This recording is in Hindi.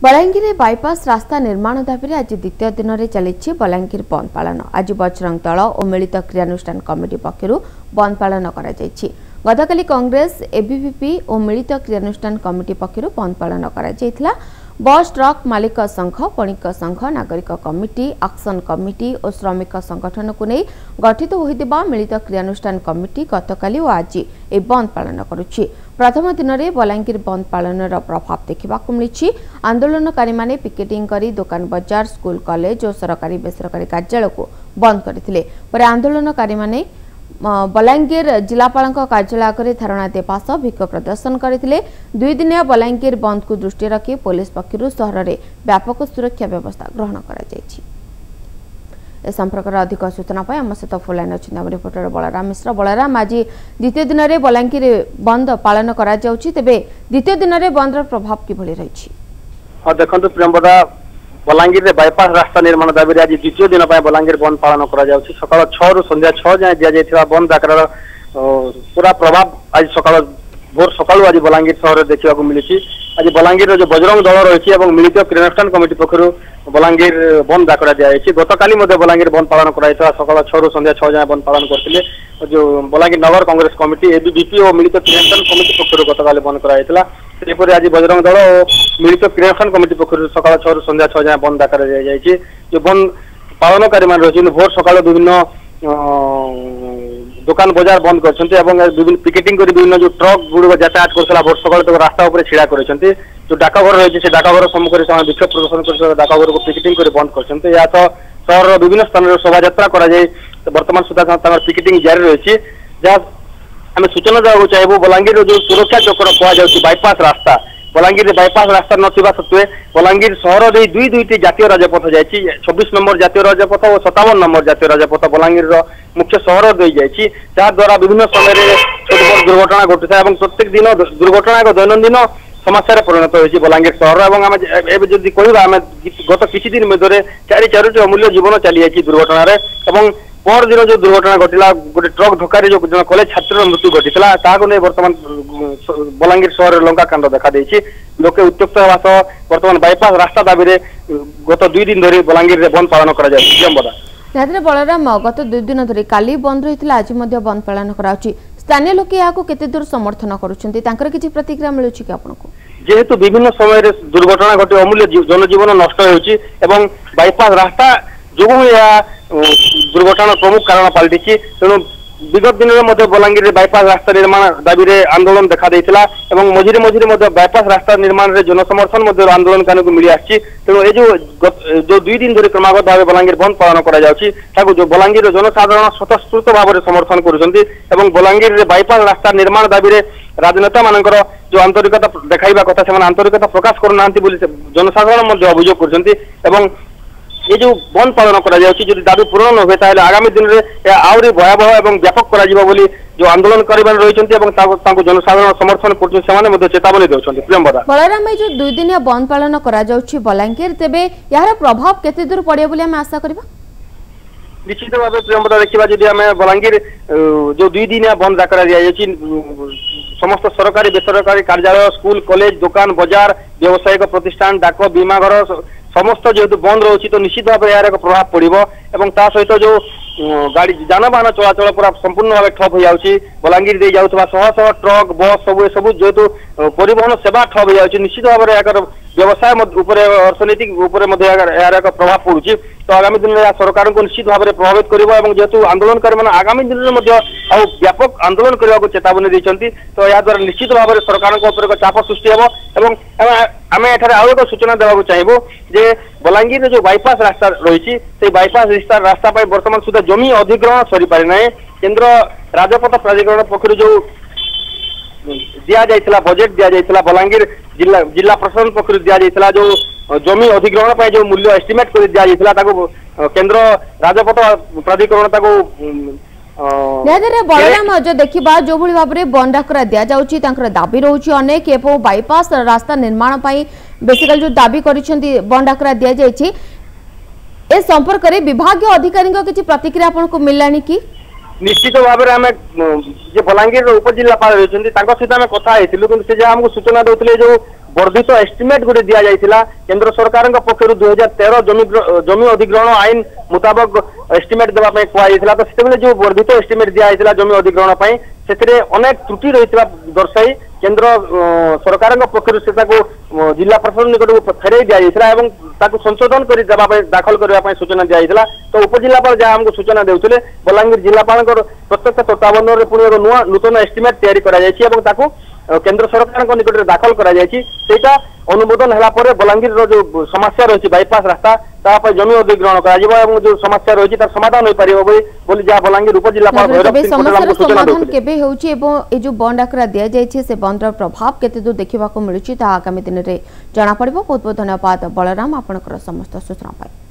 बलांगीर बाईपास रास्ता निर्माण दाबी आज द्वितीय दिन में चली बलांगीर बंद पालन। आज बजरंग दल और मिलित क्रियानुष्ठान कमिटी पक्षर बंद पालन कर गतकाली कांग्रेस एबीवीपी और मिलित क्रियानुष्ठान कमिटी पक्षर बंद पालन कर बस ट्रक मालिक संघ बणिक संघ नागरिक कमिटी एक्शन कमिटी और श्रमिक संगठन को नहीं गठित होता मिलित क्रियानुष्ठान कमिटी गतकाली और आज ए बंद पालन करुच्ची। प्रथम दिन में बलांगीर बंद पालन प्रभाव देखा मिली। आंदोलनकारी माने पिकेटिंग करी दुकान बजार स्कूल कॉलेज और सरकारी बेसरकारी कार्यालय को बंद करते आंदोलनकारी माने बलांगीर जिलापाल कार्यालय आगे धारणा देवा सह भिक्ष प्रदर्शन करते। दुई दिनिया बलांगीर बंद को दृष्टि रखी पुलिस पक्षर सहर में व्यापक सुरक्षा व्यवस्था ग्रहण कर संपर्क अधिक सूचना आम सहित फोन लाइन अच्छे रिपोर्टर बलराम मिश्र। बलराम, आज द्वितीय दिन में बलांगीर बंद पालन कर द्वितीय दिन में बंद प्रभाव किभली रही? हाँ देखो प्रियंवदा, बलांगीर रे बाईपास रास्ता निर्माण दाबी आज द्वितीय दिन बलांगीर बंद पालन कर सकाल 6 रु संध्या 6 जाए दि जाता बंद डाकर पूरा प्रभाव आज सकाल भोर सकाल आज बलांगीर सहर देखा मिली। आज बलांगीर जो बजरंग दल रही मिलित क्रियानुष्ठान कमिटी पक्षर बलांगीर बंद डाकरा दी गतकाली बलांगीर बंद पालन कर सकाल 6 रु संध्या 6 जाए बंद पालन करते। जो बलांगीर नगर कांग्रेस कमिटी एबीवीपी और मिलित क्रियानुष्ठान कमिटी पक्षर गतकाली बंद कर आज बजरंग दल और मिलित क्रियानुष्ठान कमिटी पक्षर सकाल 6 रु संध्या 6 जाए बंद डाकर दी जो बंद पालनकारी मान रही भोर सकाल विभिन्न दुकान बजार बंद कर विभिन्न पिकेटिंग कर विभिन्न जो ट्रक गुड़ यातायात कर भोर सकाल तक रास्ता उपर छिड़ा कर जो डाकघर रही है डाकघर सम्मुखें विक्षोभ प्रदर्शन कर डाकघर को पिकेटिंग कर बंद कर सहर विभिन्न स्थान में शोभा यात्रा बर्तमान सुधा पिकेटिंग जारी रही जहाँ आम सूचना देवा चाहबू बलांगीर जो सुरक्षा चक्र कहुई बाईपास रास्ता बलांगीर बाईपास रास्ता नथिबा सत्वे बलांगीर सहर दे दुईटी जातीय राजपथ जाइए 26 नंबर जातीय राजपथ और 57 नंबर जातीय राजपथ बलांगीर मुख्य सहर दे जाइए जहाद्वारा विभिन्न समय छोट बड़ दुर्घटना घटू है प्रत्येक दिन दुर्घटना एक दैनंदिन समस्या परिणत होती बलांगीर सहर और जदि कह गत किसी दिन मध्य 4 अमूल्य जीवन चली जाइए दुर्घटन पर दिन जो दुर्घटना घटला गोटे ट्रक धक्कर जो जन कॉलेज छात्र मृत्यु घटीला नहीं बर्तमान बलांगीर सहर लंका कांड देखा देछि। लोके उत्त्यक्त होगा सह बर्तमान बाईपास रास्ता दाबी गत 2 दिन धरी बलांगीर बंद पालन कर बलराम, गत 2 दिन धरी काली बंद रही आज बंद पालन कर स्थानीय लोक केते दूर समर्थन करुँच किसी प्रतिक्रिया मिलूँ कि आपको? जेहेतु विभिन्न समय दुर्घटना घटी अमूल्य जनजीवन नष्ट हो बाईपास रास्ता जो दुर्घटना प्रमुख कारण पलटि तेणु विगत दिन में बलांगीर बाईपास रास्ता निर्माण दाबी आंदोलन देखा देता मझिरे मझिरे बाईपास रास्ता निर्माण में जनसमर्थन आंदोलनकारी को मिली आसी तेणु ये जो 2 दिन धरी क्रमागत भाव बलांगीर बंद पालन कर जो बलांगीर जनसाधारण स्वतःस्फूर्त भाव में समर्थन कर बलांगीर बाईपास रास्ता निर्माण दाबी राजनेता मानकर जो आंतरिकता देखा कथा से आंतरिकता प्रकाश करना जनसाधारण अभियोग कर ये जो बंद पालन कर दाबी पूरण न हुए आगामी दिन में आहरी भयावह और व्यापक कर जो आंदोलन कर रही जनसाधारण समर्थन कर चेतावनी देते। प्रियंवदा, बलराम, जो 2 दिन बंद पालन कर बलांगीर तेबे यार प्रभाव केते दूर पड़े बोली आमे आशा करबा? निश्चित भाव प्रियंवदा देखा जदि आम बलांगीर जो 2 दिन बंद डाकर दी समस्त सरकारी बेसरकारी कार्यालय स्कूल कॉलेज दुकान बजार व्यावसायिक प्रतिष्ठान डाक बीमा घर समस्त जेहेतु बंद रही तो निश्चित भाव यार एक प्रभाव पड़ो सहित जो गाड़ी जानवाहन चलाचल पूरा संपूर्ण भाव ठप हो जाऊँगी बलांगीर दे जाऊँ शह शह ट्रक बस सब जेहेतु परिवहन सेवा ठप हो जाऊँगी निश्चित भाव यार व्यवसाय अर्थनीति यार एक प्रभाव पड़ुची तो आगामी दिन में सरकार को निश्चित भाव में प्रभावित कर जेहेतु आंदोलनकारी मैंने आगामी दिन में व्यापक आंदोलन करने को चेतावनी देते तो या द्वारा निश्चित भाव में सरकार एक चाप सृष्टि हम आम एठार आउ एक सूचना देवा चाहबू जे बलांगीर जो बाईपास रास्ता रही बाईपास रास्ता बर्तमान सुधा जमी अधिग्रहण सरी पारि ना केन्द्र राजपथ प्राधिकरण पक्ष जो दि जाइए बजेट दि जाइए बलांगीर जिला प्रशासन पक्ष दि जाइए जो जमी अधिग्रहण जो मूल्य एस्टिमेट कर दि जाइए केन्द्र राजपथ प्राधिकरण बलराम, जो देखा जो भाव में बंद डाकरा दि जाऊँगी दाबी रोचे अनेक बाईपास रास्ता निर्माण बेसिकली जो दाबी कर बंद डाकरा दि जाए ए संपर्क में विभाग अधिकारी किसी प्रतिक्रिया आपको मिललानी कि? निश्चित भाव में आम जे बलांगीर उपजिलापाल रही सहित आम कथा होती सूचना देते जो वर्धित एस्टिमेट गोटे दि जाइथिला केंद्र सरकार पक्षर 2013 जमी अधिग्रहण आईन मुताबक एस्टिमेट देवा पई कुआ जाइथिला तो सेते जो वर्धित एस्टिमेट दि जाइथिला जमी अधिग्रहण पई सेते अनेक त्रुटि रहिथिला दर्शाई केंद्र सरकार पक्षर से जिला प्रशासन निकट को फेरई दि जाइथिला एवं ताकू संशोधन कर देवा पई दाखल करबा पई सूचना दि जाइथिला तो उपजिल्लापाल जहाँ हमको सूचना देउथिले बलांगीर जिलापाल प्रत्यक्ष तत्वावधान रे पुणी एक नूतन एस्टिमेट तैयारी करा जायछि एवं ताकू केंद्र सरकार निकट में दाखल करा जायछि सेटा अनुमोदन हला परे बलांगीर रो जो समस्या रही बाईपास रास्ता तापर जमी अधिग्रहण करा जिवो एवं जो समस्या रही तार समाधान होई परिबो बोली जा बलांगीर उपजिल्लापाल भैरव सिंह पटेल हमको सूचना समाधान केबे होउछि एवं ए जो बंड आकरा दिया जायछि से बंड रो प्रभाव केते दूर देखिबा को मिलुछि ता आगामी दिन रे जाना पड़िबो। बहुत बहुत धन्यवाद बलराम आपनकर समस्त सूचना पाई।